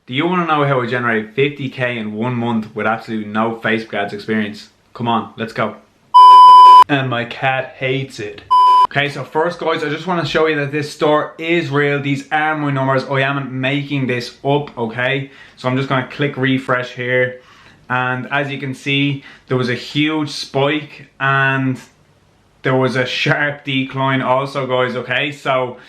Do you want to know how I generate 50k in 1 month with absolutely no Facebook ads experience? Come on, let's go. And my cat hates it. Okay, so first guys, I just want to show you that this store is real. These are my numbers. I am making this up, okay? So I'm just going to click refresh here. And as you can see, there was a huge spike and there was a sharp decline also, guys, okay? So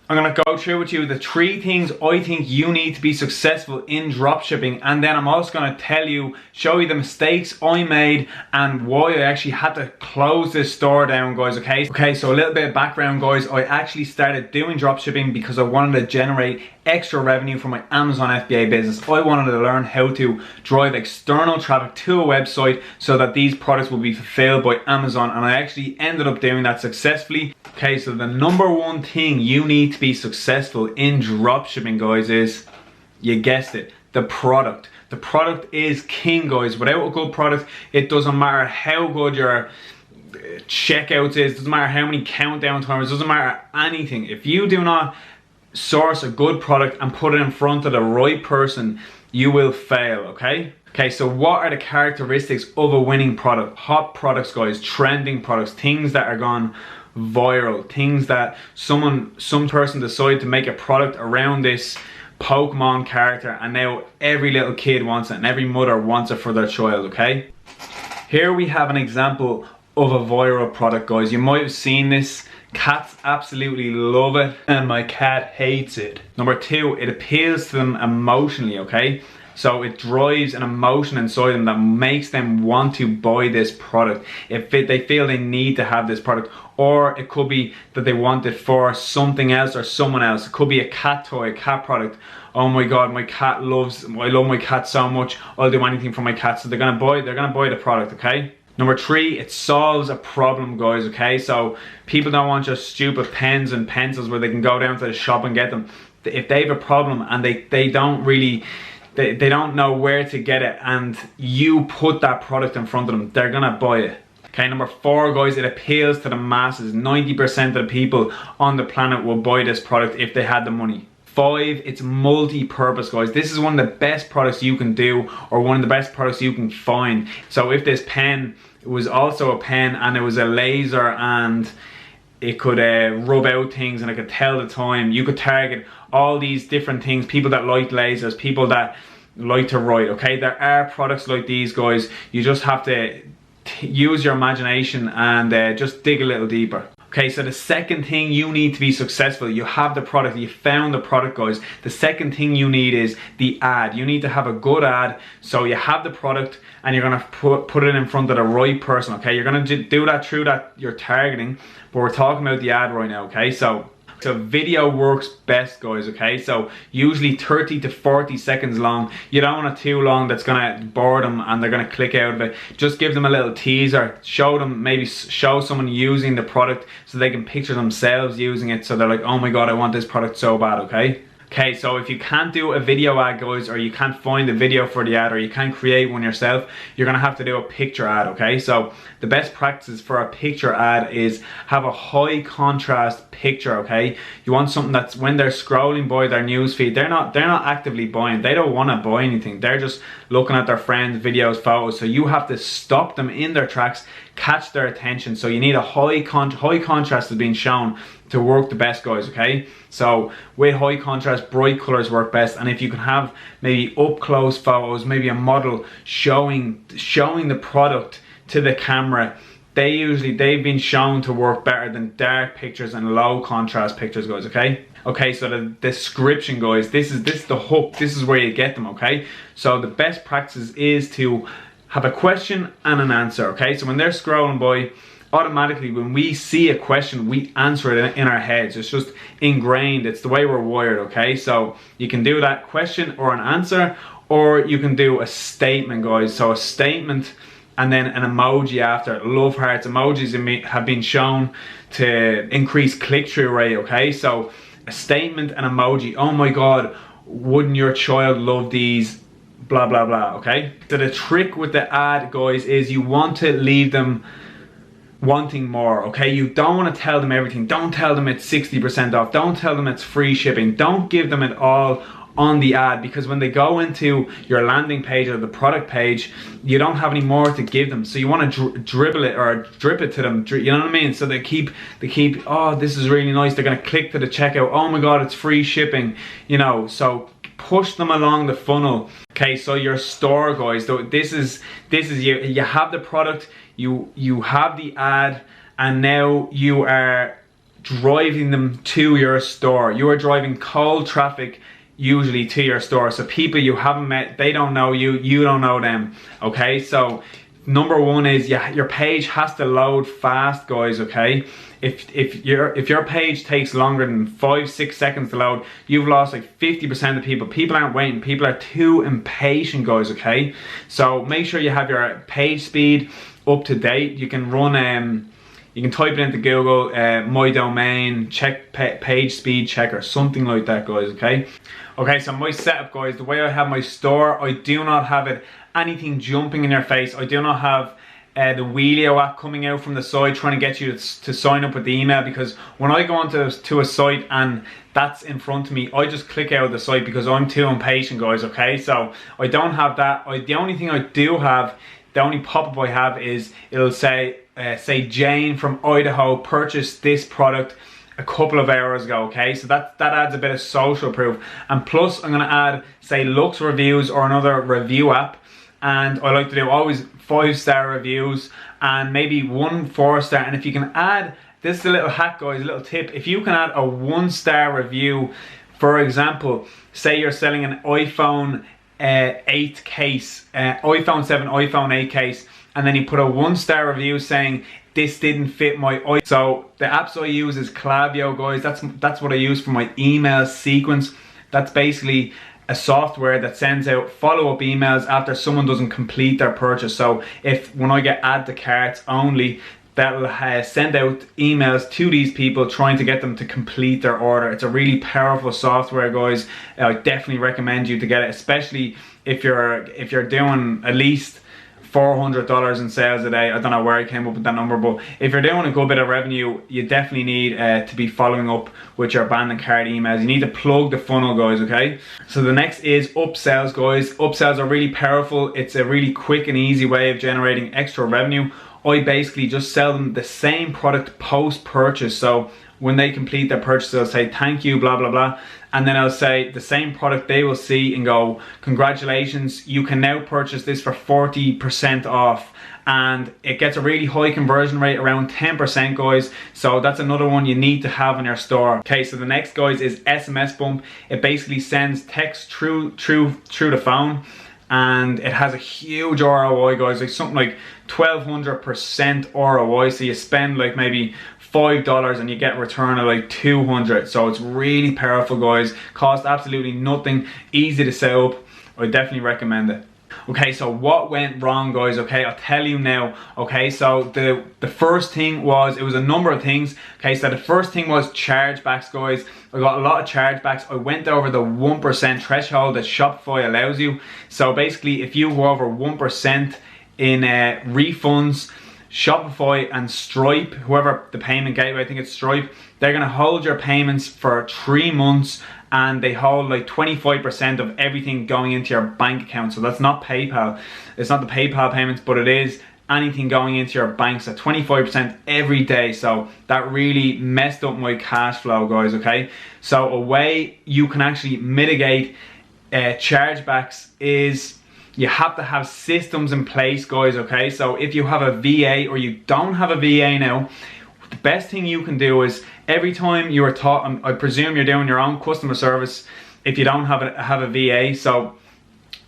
I'm going to go through with you the 3 things I think you need to be successful in dropshipping, and then I'm also going to show you the mistakes I made and why I actually had to close this store down, guys, okay? Okay, so a little bit of background, guys. I actually started doing dropshipping because I wanted to generate extra revenue from my Amazon FBA business. I wanted to learn how to drive external traffic to a website so that these products will be fulfilled by Amazon, and I actually ended up doing that successfully. Okay, so the number 1 thing you need to be successful in dropshipping, guys, is, you guessed it, the product. The product is king, guys. Without a good product, it doesn't matter how good your checkouts is, doesn't matter how many countdown timers, doesn't matter anything. If you do not source a good product and put it in front of the right person, you will fail, okay? Okay, so what are the characteristics of a winning product? Hot products, guys, trending products, things that are gone viral, things that some person decided to make a product around this Pokemon character, and now every little kid wants it and every mother wants it for their child, okay? Here we have an example of a viral product, guys. You might have seen this. Cats absolutely love it and my cat hates it. Number 2, it appeals to them emotionally, okay? So it drives an emotion inside them that makes them want to buy this product. If they feel they need to have this product, or it could be that they want it for something else or someone else. It could be a cat toy, a cat product. Oh my god, I love my cat so much, I'll do anything for my cat. So they're gonna buy the product, okay? Number 3, it solves a problem, guys, okay? So people don't want just stupid pens and pencils where they can go down to the shop and get them. If they have a problem and they don't really, they don't know where to get it, and you put that product in front of them, they're gonna buy it. Okay, number 4, guys, it appeals to the masses. 90% of the people on the planet will buy this product if they had the money. 5, it's multi-purpose, guys. This is one of the best products you can do, or one of the best products you can find. So if this pen was also a pen and it was a laser and it could rub out things and it could tell the time, you could target all these different things. People that like lasers, people that like to write, okay? There are products like these, guys. You just have to use your imagination and just dig a little deeper. Okay, so the second thing you need to be successful, you have the product, you found the product, guys. The second thing you need is the ad. You need to have a good ad. So you have the product and you're gonna put it in front of the right person, okay? You're gonna do that through that you're targeting, but we're talking about the ad right now, okay? So video works best, guys, okay? So usually 30 to 40 seconds long. You don't want it too long that's gonna bore them and they're gonna click out of it. Just give them a little teaser. Show them, maybe show someone using the product so they can picture themselves using it, so they're like, oh my god, I want this product so bad, okay? Okay, so if you can't do a video ad, guys, or you can't find a video for the ad, or you can't create one yourself, you're gonna have to do a picture ad, okay? So the best practice for a picture ad is have a high contrast picture, okay? You want something that's, when they're scrolling by their newsfeed, they're not actively buying. They don't want to buy anything. They're just looking at their friends' videos, photos. So you have to stop them in their tracks, catch their attention. So you need a high contrast is being shown to work the best, guys, okay? So with high contrast, bright colors work best. And if you can have maybe up close photos, maybe a model showing the product to the camera, they've been shown to work better than dark pictures and low contrast pictures, guys, okay? Okay, so the description, guys, this is the hook. This is where you get them, okay? So the best practice is to have a question and an answer, okay? So when they're scrolling by, automatically when we see a question, we answer it in our heads. It's just ingrained. It's the way we're wired, okay? So you can do that question or an answer, or you can do a statement, guys. So a statement and then an emoji after. Love hearts. Emojis have been shown to increase click-through rate, okay? So a statement and emoji. Oh my god, wouldn't your child love these? Blah blah blah, okay? So the trick with the ad, guys, is you want to leave them wanting more, okay? You don't want to tell them everything. Don't tell them it's 60% off. Don't tell them it's free shipping. Don't give them it all on the ad, because when they go into your landing page or the product page, you don't have any more to give them. So you want to dribble it or drip it to them, you know what I mean? So they keep, oh, this is really nice. They're going to click to the checkout. Oh my God, it's free shipping, you know. So push them along the funnel. Okay, so your store, guys, this is you have the product, you have the ad, and now you are driving them to your store. You are driving cold traffic usually to your store. So people you haven't met, they don't know you, you don't know them. Okay, so number one is, yeah, your page has to load fast, guys. Okay, if your page takes longer than 5-6 seconds to load, you've lost like 50% of people. People aren't waiting, people are too impatient, guys. Okay, so make sure you have your page speed up to date. You can run you can type it into Google, my domain, check page speed checker, something like that, guys. Okay, okay, so my setup, guys, the way I have my store, I do not have it anything jumping in your face. I do not have the Wheelio app coming out from the side trying to get you to sign up with the email, because when I go onto a site and that's in front of me, I just click out of the site because I'm too impatient, guys. Okay, so I don't have that. The only thing I do have, the only pop-up I have is, it'll say Jane from Idaho purchased this product a couple of hours ago. Okay, so that adds a bit of social proof. And plus I'm going to add, say, Lux Reviews or another review app, and I like to do always 5-star reviews and maybe 1 4-star. And if you can add, this is a little hack, guys, a little tip, if you can add a 1-star review, for example, say you're selling an iPhone 8 case, iPhone 7, iPhone 8 case, and then you put a 1-star review saying this didn't fit my iPhone. So the apps I use is Klaviyo, guys. That's what I use for my email sequence. That's basically a software that sends out follow-up emails after someone doesn't complete their purchase. So when I get add to carts only, that'll send out emails to these people trying to get them to complete their order. It's a really powerful software, guys. I definitely recommend you to get it, especially if you're doing at least $400 in sales a day. I don't know where I came up with that number, but if you're doing a good bit of revenue, you definitely need to be following up with your abandoned cart emails. You need to plug the funnel, guys. Okay, so the next is upsells, guys. Upsells are really powerful. It's a really quick and easy way of generating extra revenue. I basically just sell them the same product post-purchase. So when they complete their purchase, I'll say thank you, blah blah blah, and then I'll say the same product they will see and go, congratulations, you can now purchase this for 40% off. And it gets a really high conversion rate, around 10%, guys. So that's another one you need to have in your store. Okay, so the next, guys, is SMS bump. It basically sends text through the phone, and it has a huge ROI, guys, like something like 1200% ROI. So you spend like maybe $5 and you get a return of like 200. So it's really powerful, guys. Cost absolutely nothing, easy to set up. I definitely recommend it. Okay, so what went wrong, guys? Okay, I'll tell you now. Okay, so the first thing was, it was a number of things. Okay, so the first thing was chargebacks, guys. I got a lot of chargebacks. I went over the 1% threshold that Shopify allows you. So basically, if you go over 1% in refunds, Shopify and Stripe, whoever the payment gateway, I think it's Stripe, they're gonna hold your payments for 3 months, and they hold like 25% of everything going into your bank account. So that's not PayPal. It's not the PayPal payments, but it is anything going into your bank. So 25% every day. So that really messed up my cash flow, guys. Okay, so a way you can actually mitigate chargebacks is, you have to have systems in place, guys. Okay, so if you have a VA or you don't have a VA now, the best thing you can do is, every time you are taught, I presume you're doing your own customer service if you don't have a VA, so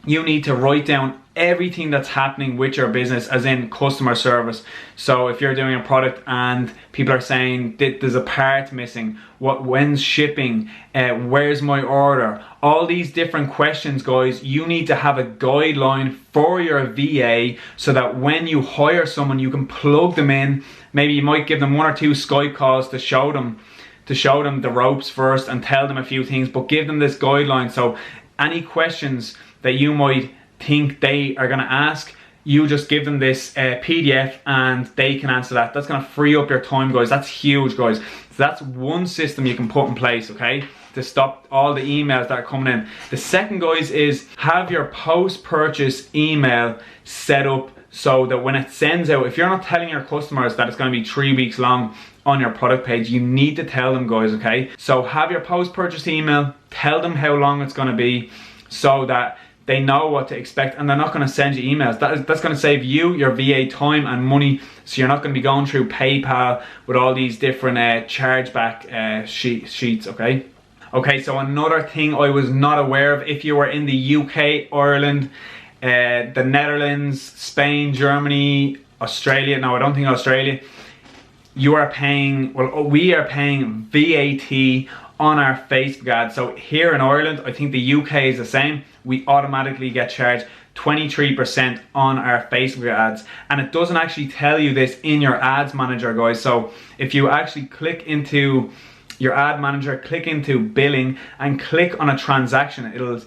you need to write down everything that's happening with your business, as in customer service. So if you're doing a product and people are saying there's a part missing, when's shipping, where's my order, all these different questions, guys, you need to have a guideline for your VA so that when you hire someone, you can plug them in. Maybe you might give them 1 or 2 Skype calls to show them the ropes first and tell them a few things, but give them this guideline. So any questions that you might think they are going to ask, you just give them this PDF and they can answer that. That's going to free up your time, guys. That's huge, guys. So that's one system you can put in place. Okay, to stop all the emails that are coming in. The second, guys, is have your post-purchase email set up so that when it sends out, if you're not telling your customers that it's going to be 3 weeks long on your product page, you need to tell them, guys, okay? So have your post-purchase email, tell them how long it's going to be so that they know what to expect, and they're not going to send you emails. That's going to save you your VA time and money, so you're not going to be going through PayPal with all these different chargeback sheets, okay? Okay, so another thing I was not aware of, if you were in the UK, Ireland, the Netherlands, Spain, Germany, Australia, no, I don't think Australia, you are paying, well, we are paying VAT on our Facebook ads. So here in Ireland, I think the UK is the same, we automatically get charged 23% on our Facebook ads, and it doesn't actually tell you this in your ads manager, guys. So if you actually click into your ad manager, click into billing and click on a transaction, it'll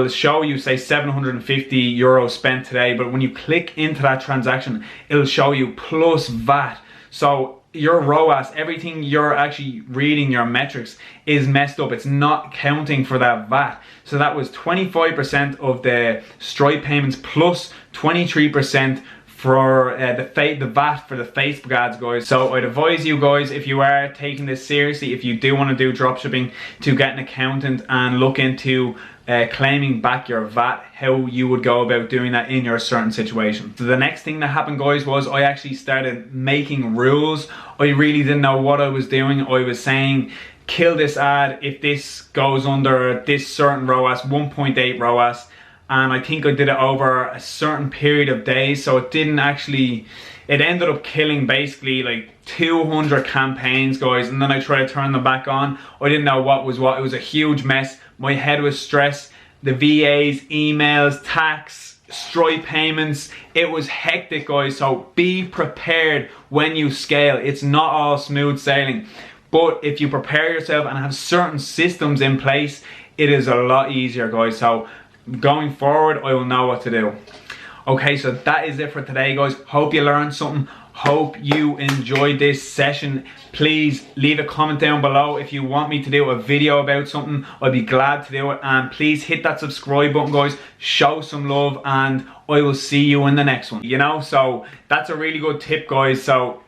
show you, say, 750 euros spent today, but when you click into that transaction, it'll show you plus VAT. So your ROAS, everything you're actually reading, your metrics, is messed up. It's not counting for that VAT. So that was 25% of the Stripe payments plus 23% for the VAT for the Facebook ads, guys. So I'd advise you guys, if you are taking this seriously, if you do want to do dropshipping, to get an accountant and look into claiming back your VAT, how you would go about doing that in your certain situation. So the next thing that happened, guys, was I actually started making rules. I really didn't know what I was doing. I was saying, kill this ad if this goes under this certain ROAS, 1.8 ROAS. And I think I did it over a certain period of days, so it didn't actually, it ended up killing basically like 200 campaigns, guys, and then I tried to turn them back on. I didn't know what was what. It was a huge mess. My head was stressed. The VAs, emails, tax, Stripe payments, it was hectic, guys. So be prepared when you scale. It's not all smooth sailing, but if you prepare yourself and have certain systems in place, it is a lot easier, guys. So going forward, I will know what to do. Okay, so that is it for today, guys. Hope you learned something. Hope you enjoyed this session. Please leave a comment down below if you want me to do a video about something. I'd be glad to do it. And please hit that subscribe button, guys. Show some love, and I will see you in the next one. You know, so that's a really good tip, guys. So